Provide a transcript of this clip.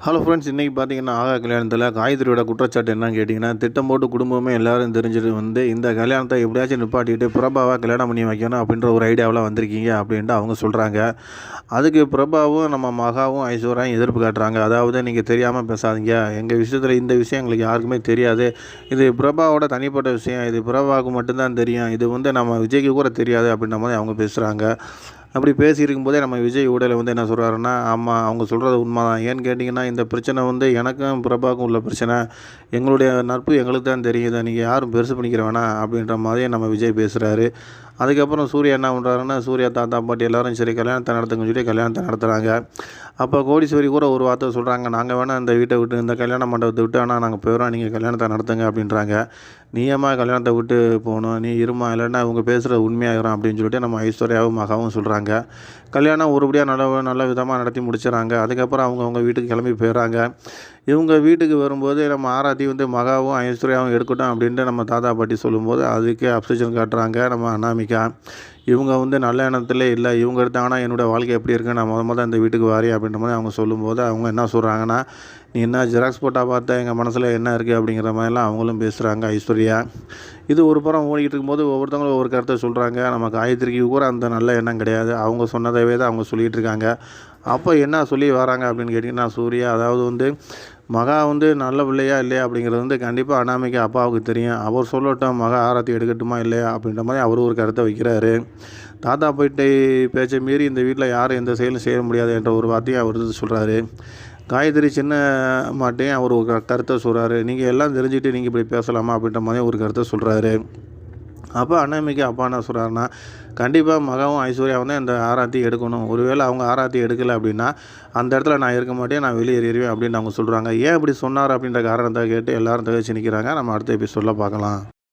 Hello friends, இன்றைக்கி பார்த்தீங்கன்னா ஆகா கல்யாணத்தில் காயத்ரியோட குற்றச்சாட்டு என்னன்னு கேட்டிங்கன்னா, திட்டம் போட்டு குடும்பமே எல்லோரும் தெரிஞ்சுட்டு இந்த கல்யாணத்தை எப்படியாச்சும் நிப்பாட்டிட்டு பிரபாவை கல்யாணம் பண்ணி வைக்கணும் அப்படின்ற ஒரு ஐடியாவில் வந்திருக்கீங்க அப்படின்ட்டு அவங்க சொல்கிறாங்க. அதுக்கு பிரபாவும் நம்ம மகாவும் ஐஸ்வர்யாவும் எதிர்ப்பு காட்டுறாங்க. அதாவது நீங்கள் தெரியாமல் பேசாதீங்க, எங்கள் விஷயத்தில் இந்த விஷயம் எங்களுக்கு யாருக்குமே தெரியாது, இது பிரபாவோட தனிப்பட்ட விஷயம், இது பிரபாவுக்கு மட்டும்தான் தெரியும், இது நம்ம விஜய்க்கு கூட தெரியாது அப்படின்ற மாதிரி அவங்க பேசுகிறாங்க. அப்படி பேசியிருக்கும் போதே நம்ம விஜய் ஊடல என்ன சொல்கிறாருன்னா, ஆமாம் அவங்க சொல்கிறது உண்மை தான். ஏன்னு கேட்டிங்கன்னா, இந்த பிரச்சனை எனக்கும் பிரபாவுக்கும் உள்ள பிரச்சனை, எங்களுடைய நட்பு எங்களுக்கு தான் தெரியும், இதை நீங்கள் யாரும் பெருசு பண்ணிக்கிற வேணாம் அப்படின்ற மாதிரியே நம்ம விஜய் பேசுகிறாரு. அதுக்கப்புறம் சூர்யா என்ன பண்ணுறாருன்னா, சூர்யா தாத்தா பாட்டி எல்லோரும் சரி கல்யாணத்தை நடத்துங்கன்னு சொல்லி கல்யாணத்தை நடத்துகிறாங்க. அப்போ கோடீஸ்வரி கூட ஒரு வார்த்தை சொல்கிறாங்க, நாங்கள் வேணால் இந்த வீட்டை விட்டு இந்த கல்யாண மண்டபத்தை விட்டு ஆனால் நாங்கள் போயிடுறோம், நீங்கள் கல்யாணத்தை நடத்துங்க அப்படின்றாங்க. நீ ஏம்மா கல்யாணத்தை விட்டு போகணும், நீ இருமா, இல்லைன்னா அவங்க பேசுகிறது உண்மையாகிறோம் அப்படின்னு சொல்லிட்டு நம்ம ஐஸ்வர்யாவும் மகாவும் சொல்கிறாங்க. கல்யாணம் ஒருபடியாக நல்ல விதமாக நடத்தி முடிச்சிடறாங்க. அதுக்கப்புறம் அவங்க வீட்டுக்கு கிளம்பி போயிடுறாங்க. இவங்க வீட்டுக்கு வரும்போது நம்ம ஆராத்தி மகாவும் ஐஸ்வர்யாவும் எடுக்கட்டும் அப்படின்ட்டு நம்ம தாத்தா பாட்டி சொல்லும்போது அதுக்கே அப்செஷன் காட்டுறாங்க நம்ம அனாமிகா. இவங்க நல்ல எண்ணத்திலே இல்லை, இவங்க எடுத்தாங்கன்னா என்னோடய வாழ்க்கை எப்படி இருக்குன்னு நான் மொதல் இந்த வீட்டுக்கு வாரி அப்படின்ற மாதிரி அவங்க சொல்லும்போது அவங்க என்ன சொல்கிறாங்கன்னா, நீ என்ன ஜெராக்ஸ் போட்டால் பார்த்தா எங்கள் மனசில் என்ன இருக்குது அப்படிங்கிற மாதிரிலாம் அவங்களும் பேசுகிறாங்க ஐஸ்வர்யா. இது ஒரு புறம் ஓடிக்கிட்டு இருக்கும்போது ஒவ்வொருத்தவங்களும் ஒவ்வொரு கருத்தை சொல்கிறாங்க. நம்ம காயத்ரிக்கு கூட அந்த நல்ல எண்ணம் கிடையாது, அவங்க சொன்னதவே தான் அவங்க சொல்லிகிட்டு இருக்காங்க. அப்போ என்ன சொல்லி வராங்க அப்படின்னு கேட்டிங்கன்னா, சூர்யா அதாவது மகா நல்ல பிள்ளையா இல்லையா அப்படிங்கிறது கண்டிப்பாக அனாமிகா அப்பாவுக்கு தெரியும், அவர் சொல்லட்டும், மகா ஆராத்தி எடுக்கட்டுமா இல்லையா அப்படின்ற மாதிரி அவர் ஒரு கருத்தை வைக்கிறாரு. தாத்தா போயிட்டு பேச்சை மீறி இந்த வீட்டில் யாரும் எந்த செயலும் செய்ய முடியாது என்ற ஒரு வார்த்தையை அவர் சொல்கிறாரு. காயத்ரி சின்ன மாட்டையும் அவர் ஒரு கருத்தை சொல்கிறாரு, நீங்கள் எல்லாம் தெரிஞ்சுட்டு நீங்கள் இப்படி பேசலாமா அப்படின்ற மாதிரி ஒரு கருத்தை சொல்கிறாரு. அப்போ அனாமிகா அப்பா என்ன சொல்கிறாருன்னா, கண்டிப்பாக மகாவும் ஐஸ்வர்யாவும் அந்த ஆராத்தி எடுக்கணும், ஒருவேளை அவங்க ஆராத்தி எடுக்கலை அப்படின்னா அந்த இடத்துல நான் இருக்க மாட்டேன், நான் வெளியேறிடுவேன் அப்படின்னு அவங்க சொல்கிறாங்க. ஏன் இப்படி சொன்னார் அப்படின்ற காரணத்தை கேட்டு எல்லோரும் திகைச்சு நிற்கிறாங்க. நம்ம அடுத்த எபிசோடில் பார்க்கலாம்.